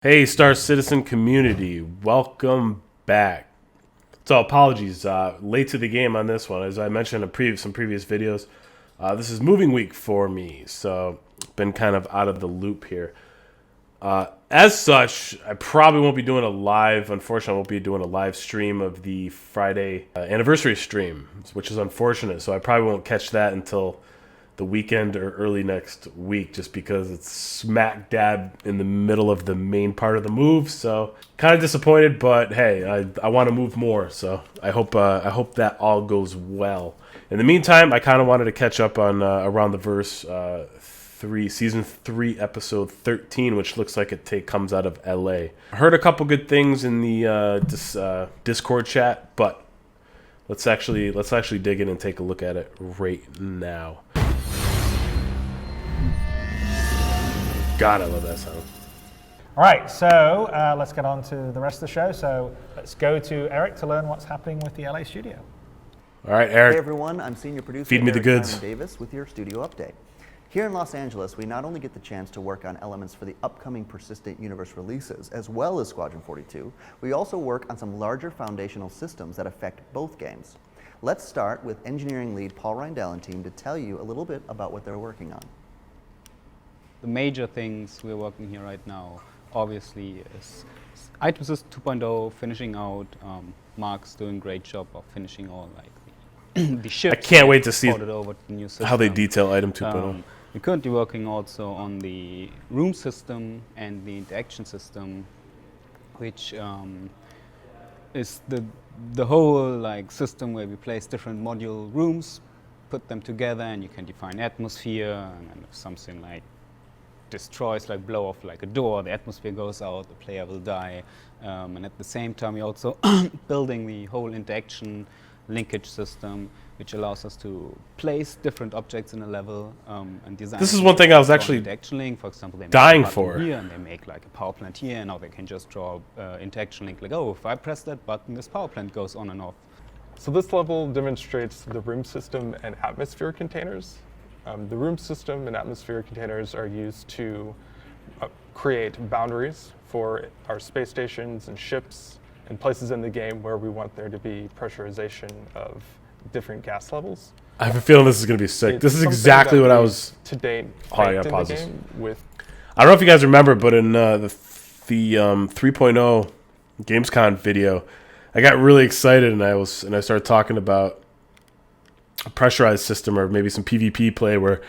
Hey, Star Citizen community, welcome back. So apologies, late to the game on this one. As I mentioned in some previous videos, this is moving week for me, so been kind of out of the loop here. As such, I probably won't be doing a live. Unfortunately, I won't be doing a live stream of the Friday anniversary stream, which is unfortunate. So I probably won't catch that until the weekend or early next week, just because it's smack dab in the middle of the main part of the move. So kind of disappointed, but hey, I want to move more, so I hope that all goes well. In the meantime, I kind of wanted to catch up on Around the Verse season 3 episode 13, which looks like it comes out of LA. I heard a couple good things in the Discord chat, but let's actually dig in and take a look at it right now. God, I love that sound. All right, so let's get on to the rest of the show. So let's go to Eric to learn what's happening with the LA studio. All right, Eric. Hey everyone, I'm senior producer Feed me the Eric goods. Byron Davis with your studio update. Here in Los Angeles, we not only get the chance to work on elements for the upcoming Persistent Universe releases, as well as Squadron 42, we also work on some larger foundational systems that affect both games. Let's start with engineering lead Paul Reindell and team to tell you a little bit about what they're working on. The major things we're working here right now, obviously, is Item Assist 2.0 finishing out. Mark's doing a great job of finishing all like the ships. I can't wait to see over to the new system. how they detail Item 2.0. We're currently working also on the room system and the interaction system, which is the whole like system where we place different module rooms, put them together, and you can define atmosphere. And then if something like destroys, like blow off like a door, the atmosphere goes out, the player will die. And at the same time, we're also building the whole interaction linkage system, which allows us to place different objects in a level and design. This is one thing I was actually interaction link. For example, they make dying a button for. here, and they make like a power plant here, and now they can just draw interaction link like, oh, if I press that button, this power plant goes on and off. So this level demonstrates the room system and atmosphere containers. The room system and atmosphere containers are used to create boundaries for our space stations and ships and places in the game where we want there to be pressurization of different gas levels. I have a feeling this is going to be sick. It's This is something exactly that what I we've was. to date Oh, I gotta baked in the pause this. game with. I don't know if you guys remember, but in the 3.0 Gamescom video, I got really excited and I started talking about a pressurized system or maybe some PvP play where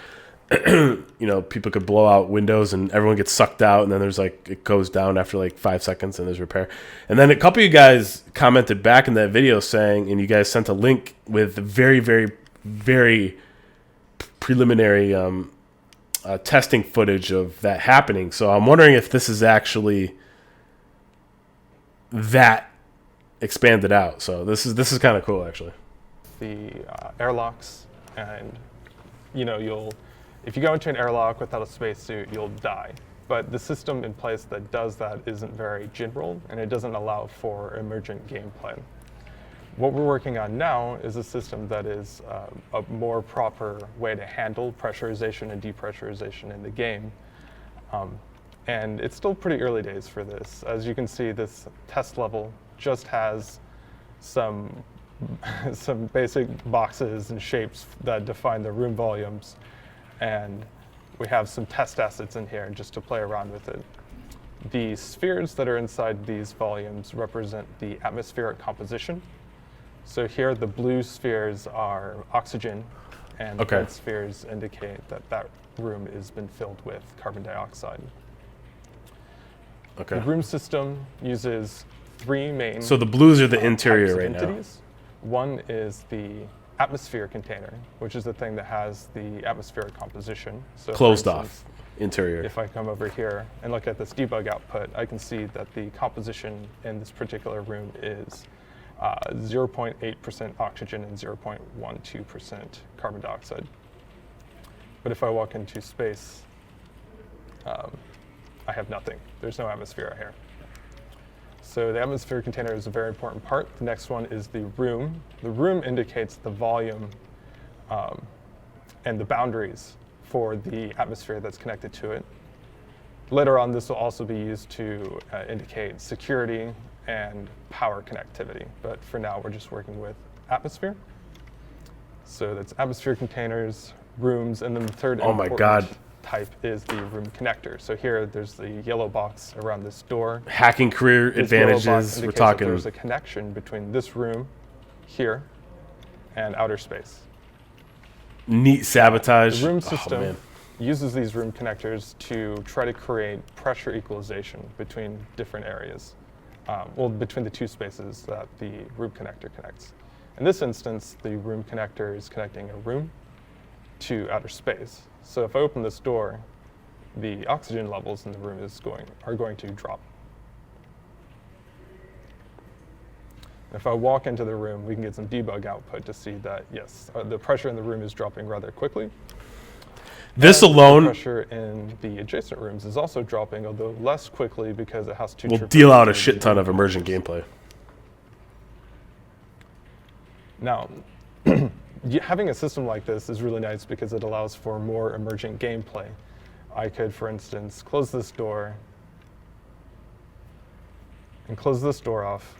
people could blow out windows and everyone gets sucked out, and then there's like it goes down after like 5 seconds and there's repair. And then a couple of you guys commented back in that video saying, and you guys sent a link with very, very, very preliminary testing footage of that happening. So I'm wondering if this is actually that expanded out. So this is kind of cool, actually. The airlocks, and if you go into an airlock without a spacesuit, you'll die. But the system in place that does that isn't very general, and it doesn't allow for emergent gameplay. What we're working on now is a system that is a more proper way to handle pressurization and depressurization in the game. And it's still pretty early days for this. As you can see, this test level just has some basic boxes and shapes that define the room volumes. And we have some test assets in here just to play around with it. The spheres that are inside these volumes represent the atmospheric composition. So here the blue spheres are oxygen, and the red spheres indicate that room has been filled with carbon dioxide. Okay. The room system uses 3 main. So the blues are the interior types of right now. entities. One is the atmosphere container, which is the thing that has the atmospheric composition. So Closed for instance, off interior. if I come over here and look at this debug output, I can see that the composition in this particular room is 0.8% oxygen and 0.12% carbon dioxide. But if I walk into space, I have nothing. There's no atmosphere out here. So the atmosphere container is a very important part. The next one is the room. The room indicates the volume and the boundaries for the atmosphere that's connected to it. Later on, this will also be used to indicate security and power connectivity. But for now, we're just working with atmosphere. So that's atmosphere containers, rooms, and then the third Oh my important God. type is the room connector. So here, there's the yellow box around this door. Hacking career This yellow box advantages. We're indicates that talking. there's a connection between this room here and outer space. Neat sabotage. The room Oh, system man. uses these room connectors to try to create pressure equalization between different areas. Well, between the two spaces that the room connector connects. In this instance, the room connector is connecting a room to outer space. So if I open this door, the oxygen levels in the room are going to drop. If I walk into the room, we can get some debug output to see that, yes, the pressure in the room is dropping rather quickly. This And alone the pressure in the adjacent rooms is also dropping, although less quickly because it has to will traverse deal out a the shit ton of room. emergent gameplay. Now, having a system like this is really nice because it allows for more emergent gameplay. I could, for instance, close this door and close this door off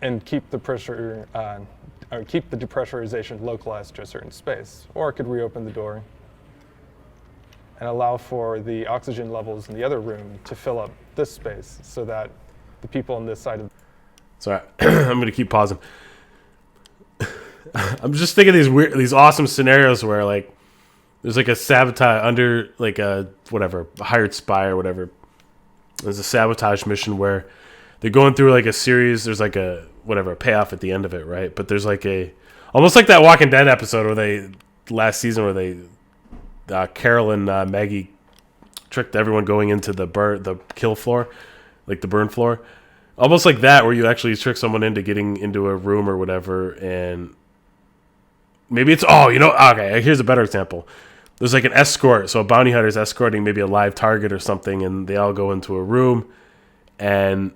and keep the pressure, or keep the depressurization localized to a certain space. Or I could reopen the door and allow for the oxygen levels in the other room to fill up this space so that the people on this side of Sorry, I'm going to keep pausing. I'm just thinking these awesome scenarios where like there's like a sabotage under like a hired spy or whatever. There's a sabotage mission where they're going through like a series. There's like a payoff at the end of it, right? But there's like almost like that Walking Dead episode last season where Carol and Maggie tricked everyone going into the kill floor, like the burn floor. Almost like that, where you actually trick someone into getting into a room or whatever, and maybe it's okay. Here's a better example. There's like an escort, so a bounty hunter is escorting maybe a live target or something, and they all go into a room, and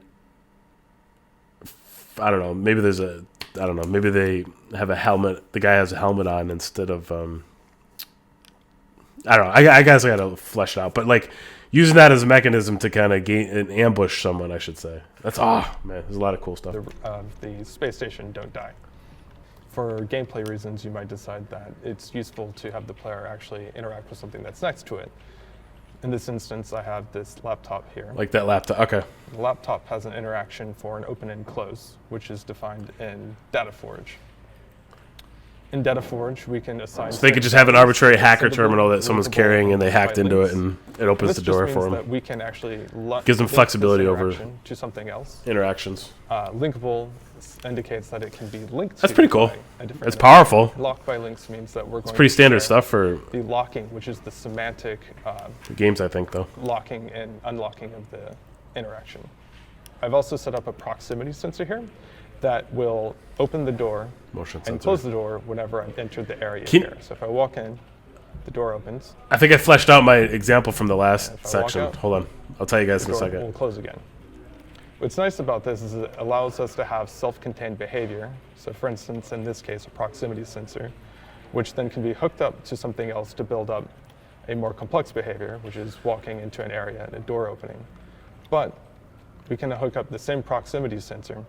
I don't know. Maybe maybe they have a helmet. The guy has a helmet on instead of I don't know. I guess I gotta flesh it out, but like using that as a mechanism to kind of ambush someone, I should say. That's man, there's a lot of cool stuff. the space station don't die. For gameplay reasons, you might decide that it's useful to have the player actually interact with something that's next to it. In this instance, I have this laptop here. Like that laptop. Okay. The laptop has an interaction for an open and close, which is defined in DataForge. In DataForge, we can assign. So they could just have an arbitrary hacker sendable, terminal that someone's linkable, carrying, and they hacked by into it, links. and it opens This the just door means for that them. we can actually Gives them link flexibility this over interaction to something else. interactions. Linkable indicates that it can be linked. That's to pretty cool. by a different That's node. powerful. Lock by links means that we're going It's pretty to standard share stuff for the locking, which is the semantic games, I think, though. locking and unlocking of the interaction. I've also set up a proximity sensor here that will open the door Motion and sensor. close the door whenever I've entered the area Can- here. So if I walk in, the door opens, I think I fleshed out my example from the last if I walk section. out, Hold on. I'll tell you guys in the a door second. will close again. What's nice about this is it allows us to have self-contained behavior. So for instance, in this case, a proximity sensor, which then can be hooked up to something else to build up a more complex behavior, which is walking into an area and a door opening. But we can hook up the same proximity sensor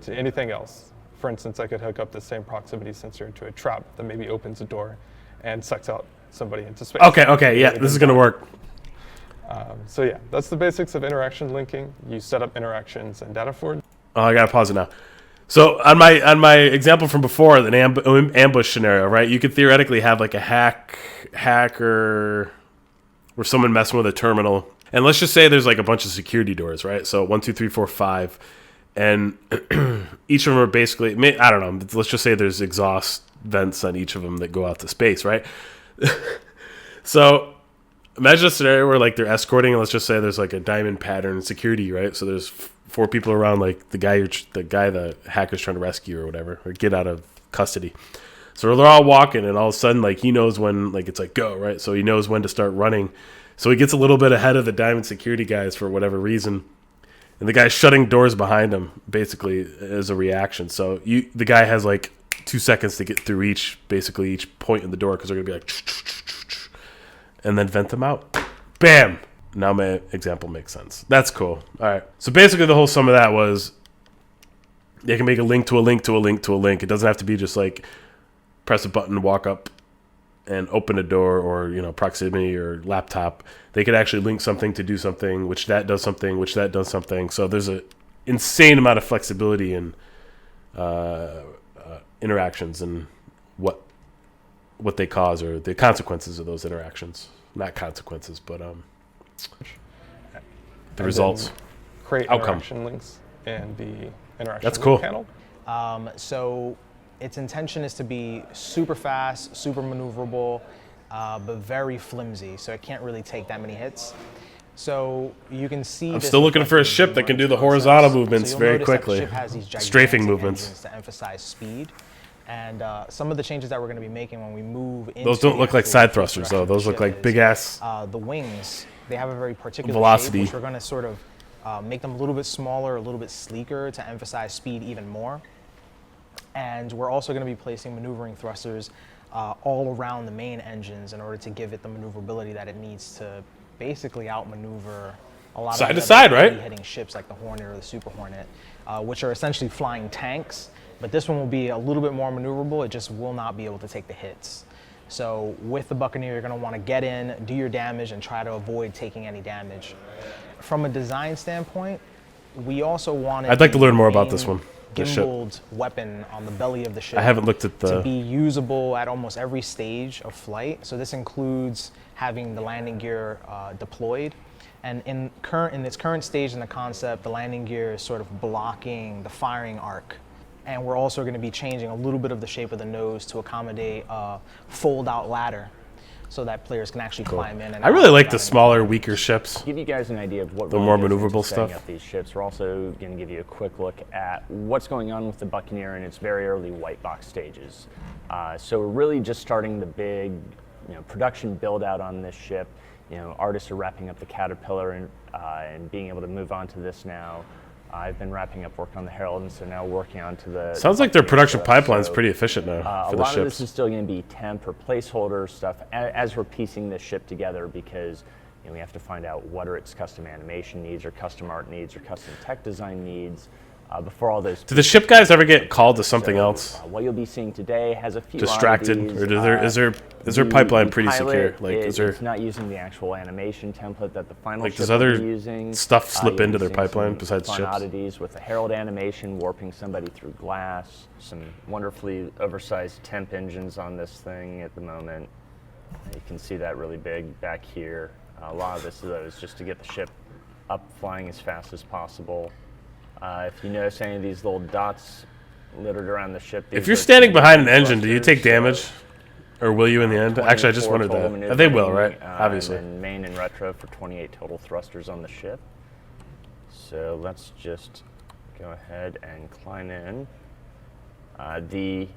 to anything else. For instance, I could hook up the same proximity sensor to a trap that maybe opens a door and sucks out somebody into space. Okay, yeah, this is going to work. So yeah, that's the basics of interaction linking. You set up interactions in DataForge. Oh, I gotta pause it now. So on my example from before, an ambush scenario, right? You could theoretically have like a hacker or someone messing with a terminal, and let's just say there's like a bunch of security doors, right? So 1, 2, 3, 4, 5, and each of them are basically, I don't know. Let's just say there's exhaust vents on each of them that go out to space, right? So imagine a scenario where like they're escorting, and let's just say there's like a diamond pattern security, right? So there's 4 people around, like the guy the hacker's trying to rescue or whatever, or get out of custody. So they're all walking, and all of a sudden, like he knows when, like it's like go, right? So he knows when to start running. So he gets a little bit ahead of the diamond security guys for whatever reason, and the guy's shutting doors behind him basically as a reaction. So the guy has like 2 seconds to get through each point in the door because they're gonna be like, and then vent them out. Bam! Now my example makes sense. That's cool. All right. So basically the whole sum of that was they can make a link to a link to a link to a link. It doesn't have to be just like press a button, walk up, and open a door, or proximity or laptop. They could actually link something to do something, which that does something, which that does something. So there's an insane amount of flexibility in interactions and what they cause or the consequences of those interactions. Not consequences, but the results. Create outcome. interaction links in the interaction That's link cool. panel. So its intention is to be super fast, super maneuverable, but very flimsy, so it can't really take that many hits. So you can see. I'm still looking for a ship that can do the horizontal movements very quickly. The ship has these Strafing gigantic movements. engines to emphasize speed. And some of the changes that we're going to be making when we move into Those don't the look like actual side thrusters, though. direction of Those the look ship like is, big ass. the wings, they have a very particular Velocity. shape, which we're going to sort of make them a little bit smaller, a little bit sleeker to emphasize speed even more. And we're also going to be placing maneuvering thrusters all around the main engines in order to give it the maneuverability that it needs to basically outmaneuver a lot Side of to the side, other right? hitting ships like the Hornet or the Super Hornet, which are essentially flying tanks. But this one will be a little bit more maneuverable. It just will not be able to take the hits. So with the Buccaneer, you're going to want to get in, do your damage, and try to avoid taking any damage. From a design standpoint, we also wanted. I'd like to learn more about main this one. This ship. Gimbaled weapon on the belly of the ship. I haven't looked at to the. be usable at almost every stage of flight. So this includes having the landing gear deployed. And in its current stage in the concept, the landing gear is sort of blocking the firing arc. And we're also going to be changing a little bit of the shape of the nose to accommodate a fold-out ladder, so that players can actually climb in. And I really out like the without any smaller, weaker ships. To give you guys an idea of what The really more goes into maneuverable setting stuff. up these ships, we're also going to give you a quick look at what's going on with the Buccaneer in its very early white box stages. So we're really just starting the big, production build out on this ship. Artists are wrapping up the Caterpillar and being able to move on to this now. I've been wrapping up work on the Herald, and so now working on to the. Sounds like their Buccaneer production setup. pipeline's So, pretty efficient now a for the lot of this ships. is still going to be temp or placeholder stuff as we're piecing this ship together, because we have to find out what are its custom animation needs or custom art needs or custom tech design needs before all those. Do the ship guys ever get called to something else? What you'll be seeing today has a few Distracted, oddities. or is their pipeline pretty secure? Pilot, Like, is there it's not using the actual animation template that the final Like, ship does will other be using. stuff slip You'll into be their seeing pipeline some besides fun ships? oddities with the Herald animation warping somebody through glass. Some wonderfully oversized temp engines on this thing at the moment. You can see that really big back here. A lot of this, though, is just to get the ship up flying as fast as possible. If you notice any of these little dots littered around the ship, If these you're are standing behind an engine, do you thrusters, take damage? Or will you in the end? Actually, I just 24 wondered total that. They will, maneuvering, right? Obviously. And then main and retro for 28 total thrusters on the ship. So let's just go ahead and climb in. The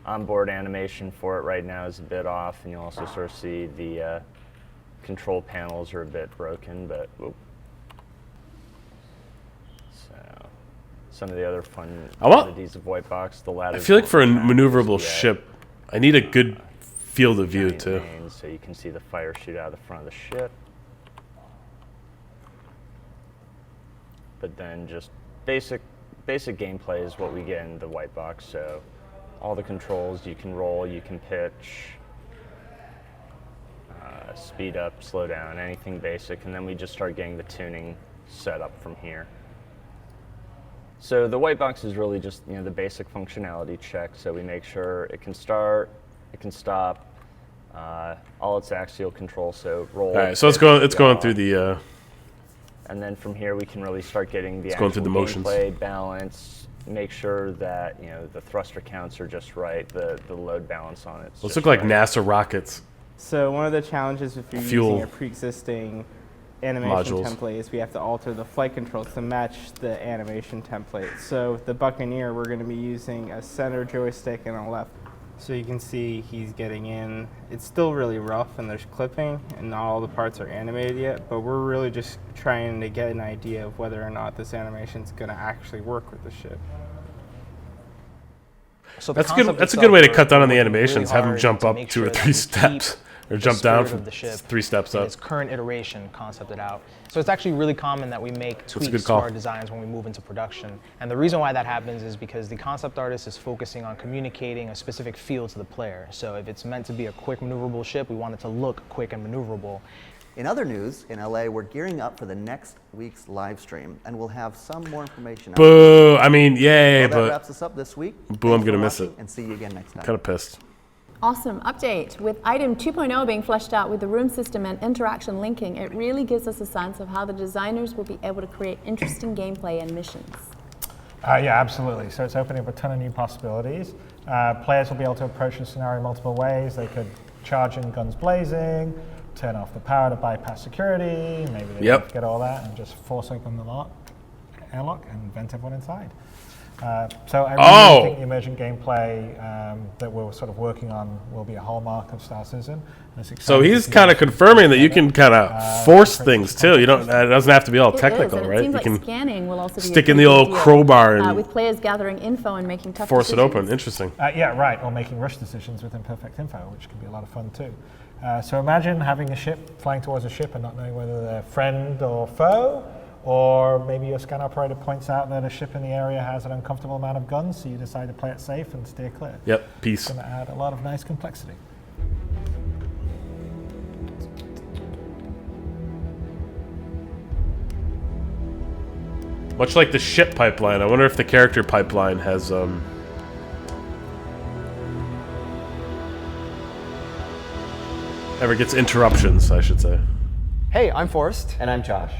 onboard animation for it right now is a bit off, and you'll also sort of see the control panels are a bit broken, but whoop. So some of the other fun oddities of white box, the ladder. I feel like for a maneuverable ship, I need a good field of view too. So you can see the fire shoot out of the front of the ship. But then just basic gameplay is what we get in the white box. So all the controls, you can roll, you can pitch, speed up, slow down, anything basic, and then we just start getting the tuning set up from here. So the white box is really just the basic functionality check. So we make sure it can start, it can stop, all its axial control. So roll. All right, so it's going through the. And then from here we can really start getting the going through the motions. gameplay balance. Make sure that the thruster counts are just right, the load balance on it. Those look like NASA rockets. So one of the challenges if you're Fuel using a pre-existing animation modules. template is we have to alter the flight controls to match the animation template. So with the Buccaneer, we're going to be using a center joystick and a left. So you can see he's getting in. It's still really rough and there's clipping and not all the parts are animated yet, but we're really just trying to get an idea of whether or not this animation is going to actually work with the ship. So the That's good. concept That's a good way to itself, cut down on the we're working animations. really Have them hard jump to up make 2 or sure 3 that we steps. Or the jump down spirit from of the ship 3 steps in up. its current iteration concepted out. So it's actually really common that we make a tweaks good to call. our designs when we move into production. And the reason why that happens is because the concept artist is focusing on communicating a specific feel to the player. So if it's meant to be a quick maneuverable ship, we want it to look quick and maneuverable. In other news, in LA, we're gearing up for the next week's live stream, and we'll have some more information. Boo! I mean, yay, Well, that but wraps us up this week. boo, I'm Thanks for gonna miss watching, it. And see you again next time. Kind of pissed. Awesome update. With item 2.0 being fleshed out with the room system and interaction linking, it really gives us a sense of how the designers will be able to create interesting gameplay and missions. Yeah, absolutely. So it's opening up a ton of new possibilities. Players will be able to approach the scenario multiple ways. They could charge in guns blazing, turn off the power to bypass security, maybe they Yep. get all that and just force open the airlock and vent everyone inside. So I really think the emergent gameplay that we're sort of working on will be a hallmark of Star Citizen. And it's So exciting to he's see kind of that confirming that you can kind of force things too. You don't. It doesn't have to be all It is, technical, and it right? seems You like can scanning will also be a stick in pretty the big old deal, crowbar and with players gathering info and making tough force it decisions. open. Interesting. Yeah, right, or making rush decisions with imperfect info, which can be a lot of fun too. So imagine having a ship flying towards a ship and not knowing whether they're friend or foe, or maybe your scan operator points out that a ship in the area has an uncomfortable amount of guns, so you decide to play it safe and steer clear. Yep. Peace. It's going to add a lot of nice complexity. Much like the ship pipeline, I wonder if the character pipeline has ever gets interruptions, I should say. Hey, I'm Forrest. And I'm Josh.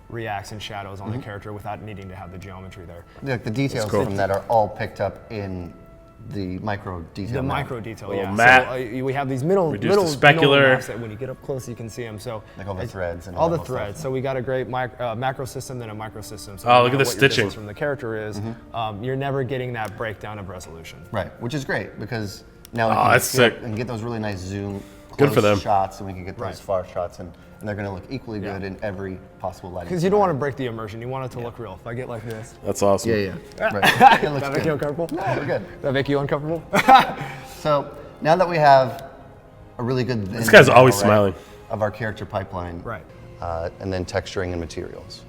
Reacts and shadows on the character without needing to have the geometry there. The details cool. from that are all picked up in the micro detail. The map. micro detail, Little yeah. map. So we have these middle Reduce the middle specular. maps that when you get up close you can see them. So Like all the threads and all the that stuff. threads. So we got a great macro system, then a micro system. So Oh, no look at matter the what your stitching. distance from the character is, you're never getting that breakdown of resolution. Right, which is great because now we Oh, can that's get, sick. and get those really nice zoom Good for close them. shots, and we can get those Right. far shots, and they're going to look equally Yeah. good in every possible lighting. Because you don't want to break the immersion. You want it to look real. If I get like this, That's awesome. Yeah, yeah. Right. It does looks that make you good. uncomfortable? No, we're good. Does that make you uncomfortable? So now that we have a really good This guy's always smiling. of our character pipeline, Right. And then texturing and materials.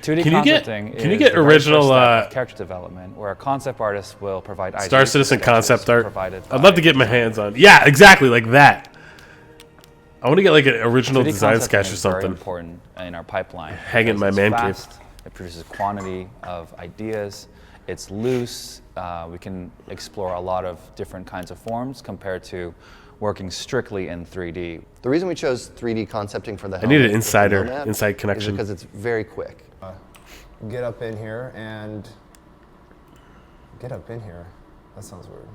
2D Can you get- concepting can you is get the very original, first step of character development, where a concept artist will provide ideas Star and Citizen sketches concept art. provided I'd by love to get my hands on. Yeah, exactly like that. I want to get like an original 2D design concepting sketch or is very something. important in our pipeline. Hang it in because my it's man cave. fast, It produces quantity of ideas. It's loose. We can explore a lot of different kinds of forms compared to working strictly in 3D. The reason we chose 3D concepting for the I need an helmet with the insider- nomad inside is connection. because it's very quick. Get up in here and get up in here. That sounds weird.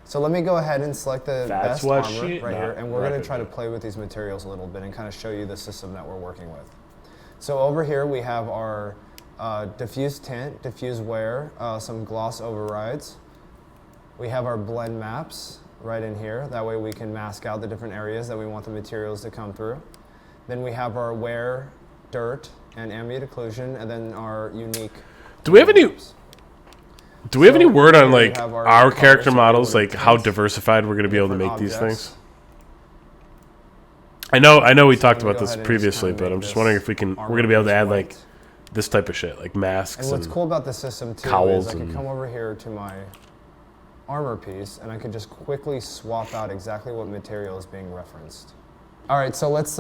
So let me go ahead and select the That's best what armor she- right no, here, and we're going right. to try to play with these materials a little bit and kind of show you the system that we're working with. So over here we have our diffuse tint, diffuse wear, some gloss overrides. We have our blend maps right in here. That way we can mask out the different areas that we want the materials to come through. Then we have our wear, dirt, and ambient occlusion, and then our unique. Do we have any? maps. Do we have any So word on here we like have our our character colors, models, so like how tints, diversified we're going to be able to make different these objects. things? I know we So talked I'm gonna about go this ahead and just previously, kinda but make I'm just this wondering if we're going armor to be able to piece add white. like this type of shit, like masks And what's and cool about the system too cowls is I can and- come over here to my armor piece and I can just quickly swap out exactly what material is being referenced. All right, so let's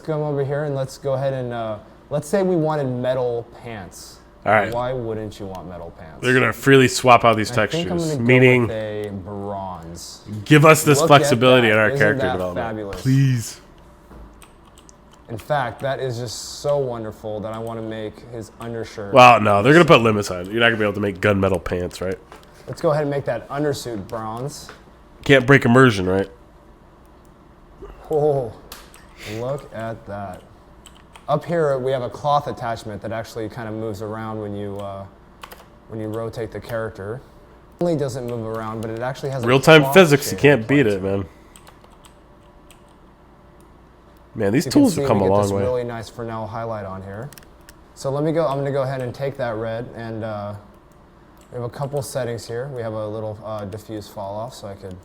come over here and let's go ahead and let's say we wanted metal pants. All right. Why wouldn't you want metal pants? They're going to freely swap out these I think I'm textures, gonna meaning go with a bronze. give us this Look at flexibility that. in our Isn't character that development, fabulous? please. In fact, that is just so wonderful that I want to make his undershirt. Well, no, they're going to put limits on it. You're not going to be able to make gunmetal pants, right? Let's go ahead and make that undersuit bronze. Can't break immersion, right? Oh, look at that. Up here, we have a cloth attachment that actually kind of moves around when you rotate the character. It only doesn't move around, but it actually has a Real-time cloth physics, you shape can't applied beat to it, man. Man, these You can tools see have come we a get long this way. really nice Fresnel highlight on here. So I'm going to go ahead and take that red and We have a couple settings here. We have a little diffuse fall off, so I could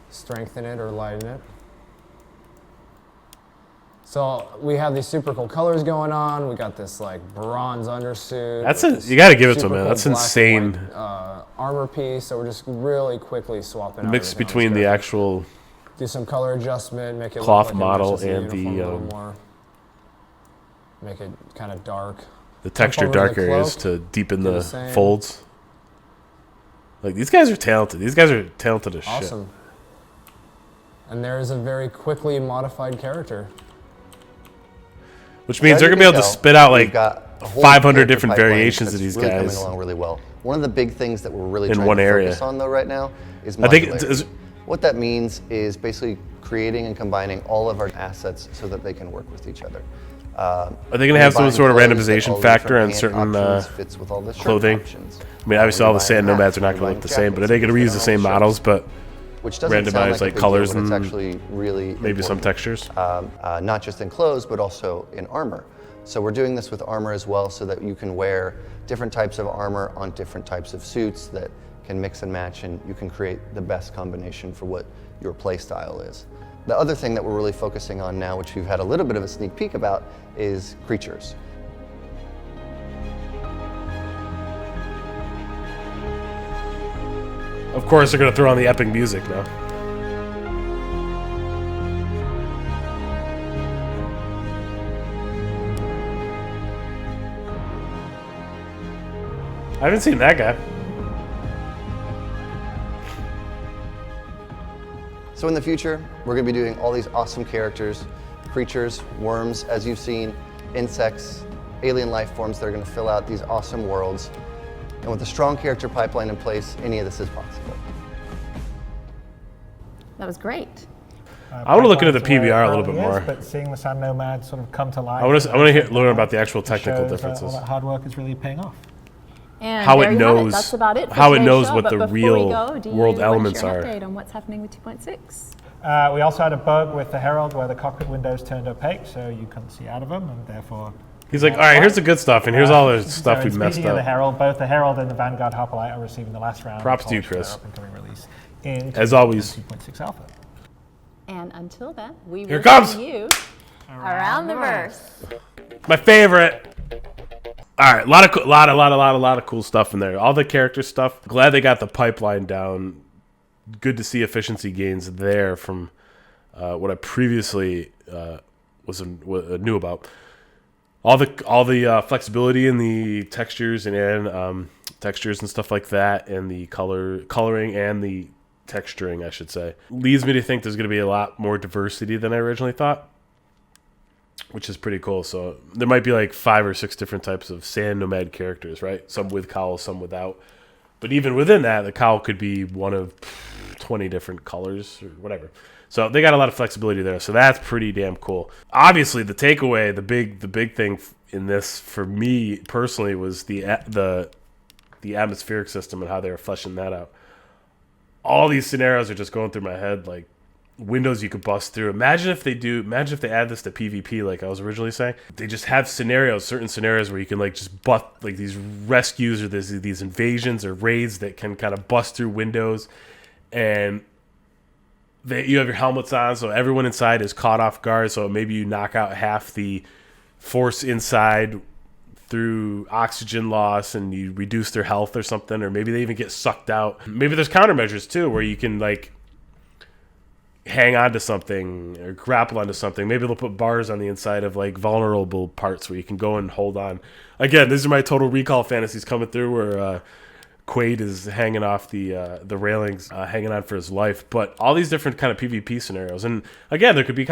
strengthen it or lighten it. So we have these super cool colors going on. We got this like bronze undersuit. You got to give it to him, super man. cool That's black and insane. white, armor piece. So we're just really quickly swapping The out mix everything on between this the character. actual Do some color adjustment, make it cloth look like model it matches and the, uniform a little more. Make it kind of dark. the texture over the dark areas cloak, to deepen do the the same. folds. Like, these guys are talented. These guys are talented as shit. Awesome. And there is a very quickly modified character. Which means they're going to be able to spit out like 500 different variations of these really guys. coming along really well. One of the big things that we're really In trying one to area. focus on though right now is I think modularity. What that means is basically creating and combining all of our assets so that they can work with each other. Are they going to have some sort of randomization factor on certain fits with all the shirt clothing? options. I mean, obviously all the sand nomads are not going to look the same, but are they going to reuse the same models, but which doesn't sound randomize like a like big colors deal, but and it's actually really maybe some important. textures? Not just in clothes, but also in armor. So we're doing this with armor as well so that you can wear different types of armor on different types of suits that can mix and match, and you can create the best combination for what your play style is. The other thing that we're really focusing on now, which we've had a little bit of a sneak peek about, is creatures. Of course, they're going to throw on the epic music now. I haven't seen that guy. So in the future, we're going to be doing all these awesome characters, creatures, worms, as you've seen, insects, alien life forms that are going to fill out these awesome worlds. And with a strong character pipeline in place, any of this is possible. That was great. I want to look into the pipeline's where it PBR a little bit currently more. is, But seeing the Sand Nomad sort of come to life. I want to learn about the actual technical shows, differences. All that hard work is really paying off. And How there it you have knows- That's about it for how it today's knows show. what But the before real we go, do you world want to elements share an are. update on what's happening with 2.6? We also had a bug with the Herald where the cockpit windows turned opaque, so you couldn't see out of them, and therefore. He's like, all right, here's the good stuff, and here's all the stuff so we messed speaking of the up. Herald, both the Herald and the Vanguard Hoplite are receiving the last round. Props to you, polish for their Chris. up-and-coming release in As always. 2.6 Alpha. And until then, we Here will comes. see you around the verse. My favorite. All right, a lot of cool stuff in there. All the character stuff. Glad they got the pipeline down. Good to see efficiency gains there from what I previously knew about. All the flexibility in the textures and textures and stuff like that, and the coloring and the texturing, I should say, leads me to think there's going to be a lot more diversity than I originally thought, which is pretty cool. So there might be like 5 or 6 different types of sand nomad characters, right? Some with cowls, some without. But even within that, the cowl could be one of 20 different colors or whatever. So they got a lot of flexibility there. So that's pretty damn cool. Obviously, the takeaway, the big thing in this for me personally was the atmospheric system and how they were fleshing that out. All these scenarios are just going through my head, like windows you could bust through. Imagine if they add this to PvP, like I was originally saying. They just have certain scenarios where you can like just bust like these rescues or these invasions or raids that can kind of bust through windows, and you have your helmets on, so everyone inside is caught off guard. So maybe you knock out half the force inside through oxygen loss, and you reduce their health or something, or maybe they even get sucked out. Maybe there's countermeasures too, where you can like hang on to something or grapple onto something. Maybe they'll put bars on the inside of like vulnerable parts where you can go and hold on. Again, these are my Total Recall fantasies coming through, where Quaid is hanging off the railings, hanging on for his life. But all these different kind of PvP scenarios, and again, there could be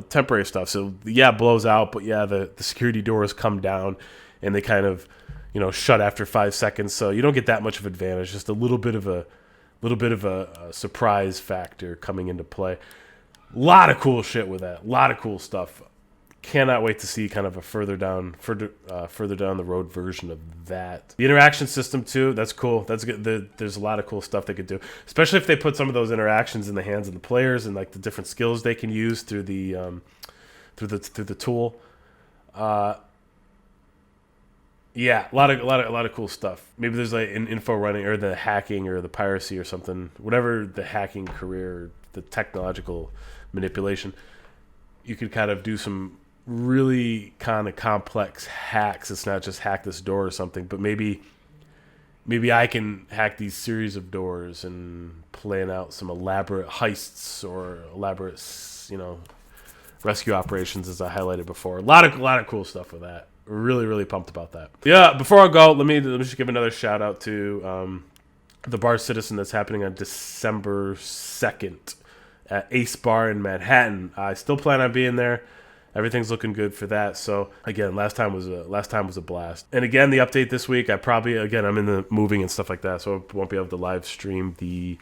temporary stuff. So yeah, it blows out, but yeah, the security doors come down and they kind of, shut after 5 seconds. So you don't get that much of advantage. Just a little bit of a surprise factor coming into play. A lot of cool shit with that. A lot of cool stuff. Cannot wait to see kind of a further down the road version of that. The interaction system too, that's cool. That's good. There's a lot of cool stuff they could do, especially if they put some of those interactions in the hands of the players and like the different skills they can use through the tool. Yeah, a lot of cool stuff. Maybe there's like an info running or the hacking or the piracy or something. Whatever the hacking career, the technological manipulation, you could kind of do some really kind of complex hacks. It's not just hack this door or something, but maybe I can hack these series of doors and plan out some elaborate heists or elaborate, rescue operations, as I highlighted before. A lot of cool stuff with that. Really pumped about that. Yeah, before I go, let me just give another shout out to the Bar Citizen that's happening on December 2nd at Ace Bar in Manhattan. I still plan on being there. Everything's looking good for that. So again, last time was a blast. And again, the update this week, I'm in the moving and stuff like that, so I won't be able to live stream the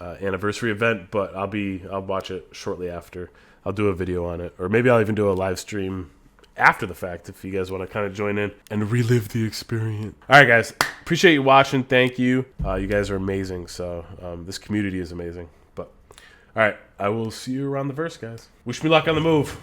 anniversary event, but I'll watch it shortly after. I'll do a video on it, or maybe I'll even do a live stream after the fact if you guys want to kind of join in and relive the experience. All right, guys, appreciate you watching. Thank you. You guys are amazing. So this community is amazing. But all right, I will see you around the verse, guys. Wish me luck on the move.